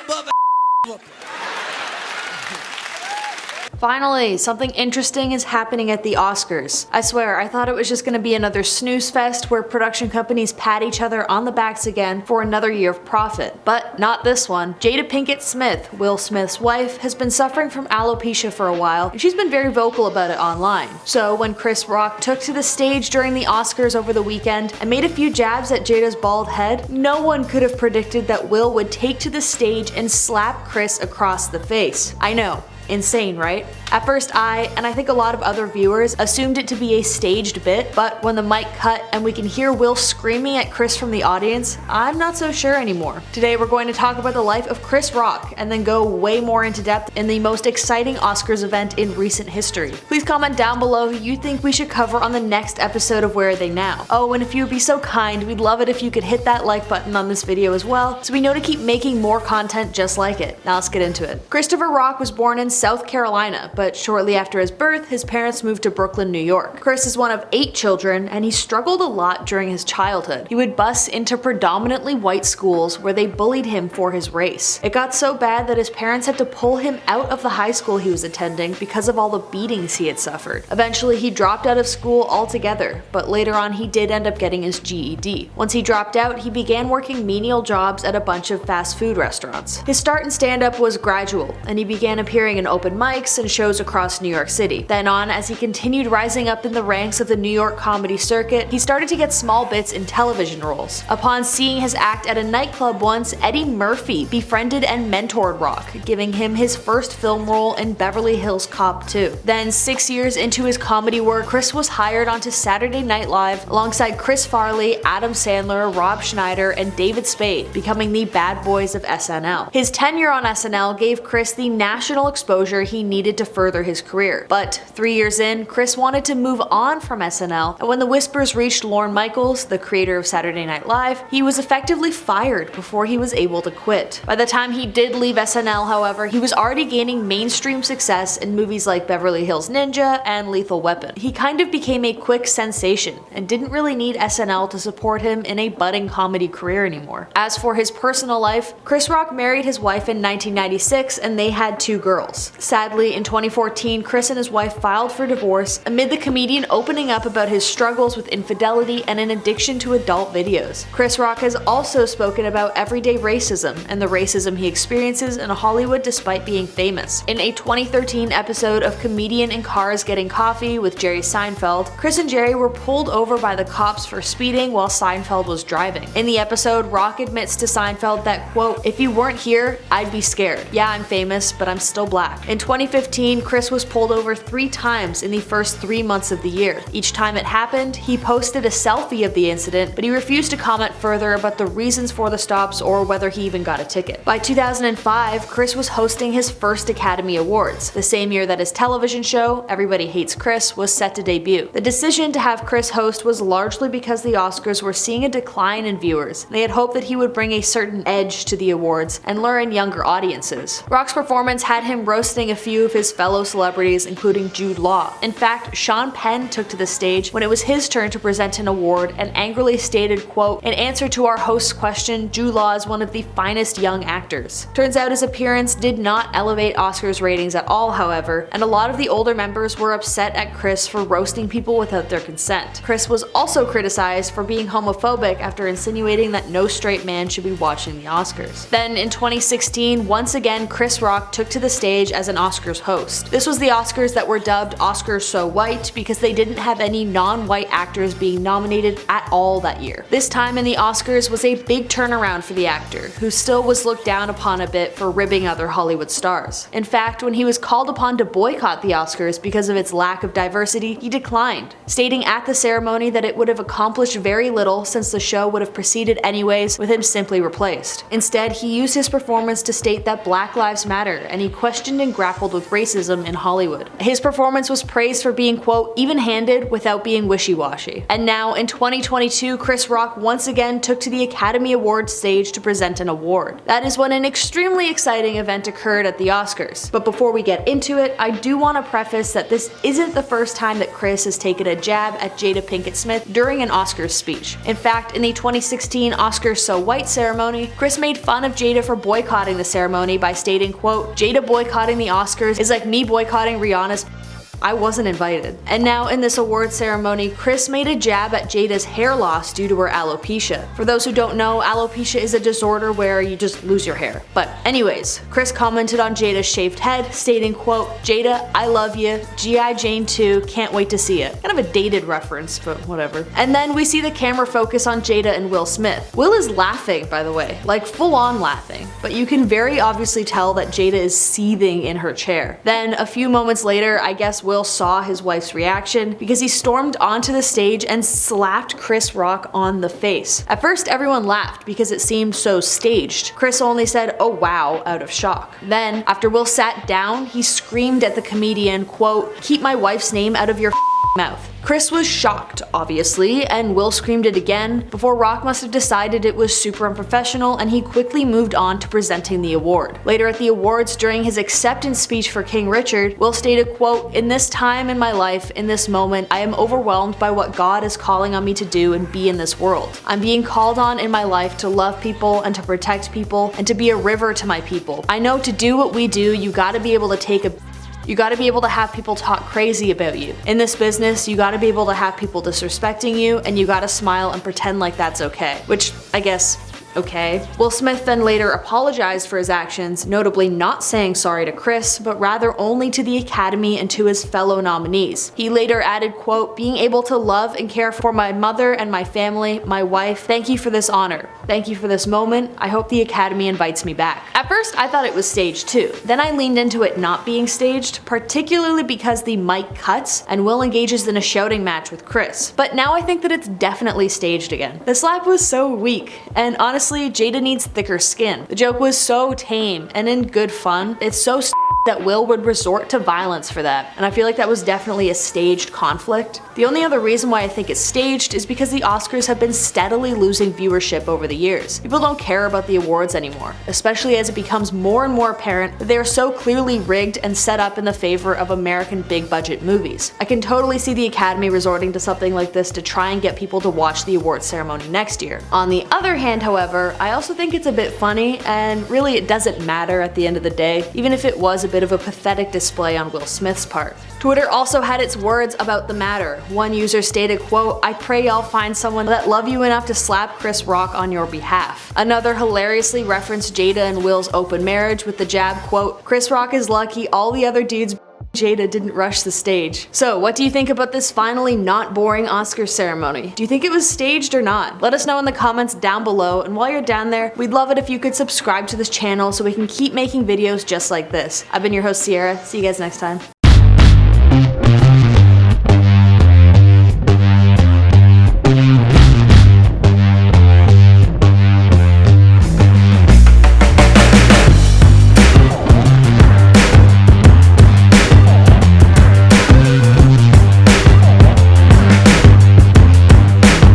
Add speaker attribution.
Speaker 1: above whooping.
Speaker 2: Finally, something interesting is happening at the Oscars. I swear, I thought it was just gonna be another snooze fest where production companies pat each other on the backs again for another year of profit. But not this one. Jada Pinkett Smith, Will Smith's wife, has been suffering from alopecia for a while, and she's been very vocal about it online. So when Chris Rock took to the stage during the Oscars over the weekend and made a few jabs at Jada's bald head, no one could have predicted that Will would take to the stage and slap Chris across the face. I know. Insane, right? At first and I think a lot of other viewers, assumed it to be a staged bit, but when the mic cut and we can hear Will screaming at Chris from the audience, I'm not so sure anymore. Today we're going to talk about the life of Chris Rock and then go way more into depth in the most exciting Oscars event in recent history. Please comment down below who you think we should cover on the next episode of Where Are They Now? Oh, and if you would be so kind, we'd love it if you could hit that like button on this video as well, so we know to keep making more content just like it. Now let's get into it. Christopher Rock was born in South Carolina, but shortly after his birth, his parents moved to Brooklyn, New York. Chris is one of 8 children, and he struggled a lot during his childhood. He would bus into predominantly white schools where they bullied him for his race. It got so bad that his parents had to pull him out of the high school he was attending because of all the beatings he had suffered. Eventually, he dropped out of school altogether, but later on he did end up getting his GED. Once he dropped out, he began working menial jobs at a bunch of fast food restaurants. His start in stand-up was gradual, and he began appearing in open mics and shows across New York City. Then on, as he continued rising up in the ranks of the New York comedy circuit, he started to get small bits in television roles. Upon seeing his act at a nightclub once, Eddie Murphy befriended and mentored Rock, giving him his first film role in Beverly Hills Cop 2. Then 6 years into his comedy work, Chris was hired onto Saturday Night Live alongside Chris Farley, Adam Sandler, Rob Schneider, and David Spade, becoming the bad boys of SNL. His tenure on SNL gave Chris the national exposure he needed to further his career. But 3 years in, Chris wanted to move on from SNL, and when the whispers reached Lorne Michaels, the creator of Saturday Night Live, he was effectively fired before he was able to quit. By the time he did leave SNL, however, he was already gaining mainstream success in movies like Beverly Hills Ninja and Lethal Weapon. He kind of became a quick sensation and didn't really need SNL to support him in a budding comedy career anymore. As for his personal life, Chris Rock married his wife in 1996 and they had 2 girls. Sadly, in 2014, Chris and his wife filed for divorce amid the comedian opening up about his struggles with infidelity and an addiction to adult videos. Chris Rock has also spoken about everyday racism and the racism he experiences in Hollywood despite being famous. In a 2013 episode of Comedian in Cars Getting Coffee with Jerry Seinfeld, Chris and Jerry were pulled over by the cops for speeding while Seinfeld was driving. In the episode, Rock admits to Seinfeld that, quote, "If you weren't here, I'd be scared. Yeah, I'm famous, but I'm still black." In 2015, Chris was pulled over 3 times in the first 3 months of the year. Each time it happened, he posted a selfie of the incident, but he refused to comment further about the reasons for the stops or whether he even got a ticket. By 2005, Chris was hosting his first Academy Awards, the same year that his television show, Everybody Hates Chris, was set to debut. The decision to have Chris host was largely because the Oscars were seeing a decline in viewers. They had hoped that he would bring a certain edge to the awards and lure in younger audiences. Rock's performance had him roasting a few of his fellow celebrities, including Jude Law. In fact, Sean Penn took to the stage when it was his turn to present an award and angrily stated, quote, "In answer to our host's question, Jude Law is one of the finest young actors." Turns out his appearance did not elevate Oscars ratings at all, however, and a lot of the older members were upset at Chris for roasting people without their consent. Chris was also criticized for being homophobic after insinuating that no straight man should be watching the Oscars. Then in 2016, once again, Chris Rock took to the stage as an Oscars host. This was the Oscars that were dubbed Oscars So White because they didn't have any non-white actors being nominated at all that year. This time in the Oscars was a big turnaround for the actor, who still was looked down upon a bit for ribbing other Hollywood stars. In fact, when he was called upon to boycott the Oscars because of its lack of diversity, he declined, stating at the ceremony that it would have accomplished very little since the show would have proceeded anyways, with him simply replaced. Instead, he used his performance to state that Black Lives Matter, and he questioned and grappled with racism racism in Hollywood. His performance was praised for being, quote, even-handed without being wishy-washy. And now, in 2022, Chris Rock once again took to the Academy Awards stage to present an award. That is when an extremely exciting event occurred at the Oscars. But before we get into it, I do want to preface that this isn't the first time that Chris has taken a jab at Jada Pinkett Smith during an Oscars speech. In fact, in the 2016 Oscars So White ceremony, Chris made fun of Jada for boycotting the ceremony by stating, quote, Jada boycotting the Oscars is like me boycotting Rihanna's. I wasn't invited. And now in this award ceremony, Chris made a jab at Jada's hair loss due to her alopecia. For those who don't know, alopecia is a disorder where you just lose your hair. But anyways, Chris commented on Jada's shaved head, stating, quote, Jada, I love you, G.I. Jane 2, can't wait to see it. Kind of a dated reference, but whatever. And then we see the camera focus on Jada and Will Smith. Will is laughing, by the way, like full on laughing, but you can very obviously tell that Jada is seething in her chair. Then a few moments later, I guess Will saw his wife's reaction because he stormed onto the stage and slapped Chris Rock on the face. At first, everyone laughed because it seemed so staged. Chris only said, oh wow, out of shock. Then, after Will sat down, he screamed at the comedian, quote, keep my wife's name out of your mouth. Chris was shocked, obviously, and Will screamed it again before Rock must have decided it was super unprofessional and he quickly moved on to presenting the award. Later at the awards, during his acceptance speech for King Richard, Will stated, quote, in this time in my life, in this moment, I am overwhelmed by what God is calling on me to do and be in this world. I'm being called on in my life to love people and to protect people and to be a river to my people. I know to do what we do, you gotta be able to have people talk crazy about you. In this business, you gotta be able to have people disrespecting you, and you gotta smile and pretend like that's okay. Which, I guess, okay. Will Smith then later apologized for his actions, notably not saying sorry to Chris, but rather only to the Academy and to his fellow nominees. He later added, quote, being able to love and care for my mother and my family, my wife, thank you for this honor. Thank you for this moment. I hope the Academy invites me back. At first, I thought it was staged too. Then I leaned into it not being staged, particularly because the mic cuts and Will engages in a shouting match with Chris. But now I think that it's definitely staged again. The slap was so weak, and honestly, Jada needs thicker skin. The joke was so tame and in good fun. It's so that Will would resort to violence for that, and I feel like that was definitely a staged conflict. The only other reason why I think it's staged is because the Oscars have been steadily losing viewership over the years. People don't care about the awards anymore, especially as it becomes more and more apparent that they are so clearly rigged and set up in the favor of American big budget movies. I can totally see the Academy resorting to something like this to try and get people to watch the awards ceremony next year. On the other hand, however, I also think it's a bit funny, and really it doesn't matter at the end of the day, even if it was a bit of a pathetic display on Will Smith's part. Twitter also had its words about the matter. One user stated, quote, I pray y'all find someone that love you enough to slap Chris Rock on your behalf. Another hilariously referenced Jada and Will's open marriage with the jab, quote, Chris Rock is lucky all the other dudes Jada didn't rush the stage. So what do you think about this finally not boring Oscar ceremony? Do you think it was staged or not? Let us know in the comments down below, and while you're down there, we'd love it if you could subscribe to this channel so we can keep making videos just like this. I've been your host Sierra, see you guys next time.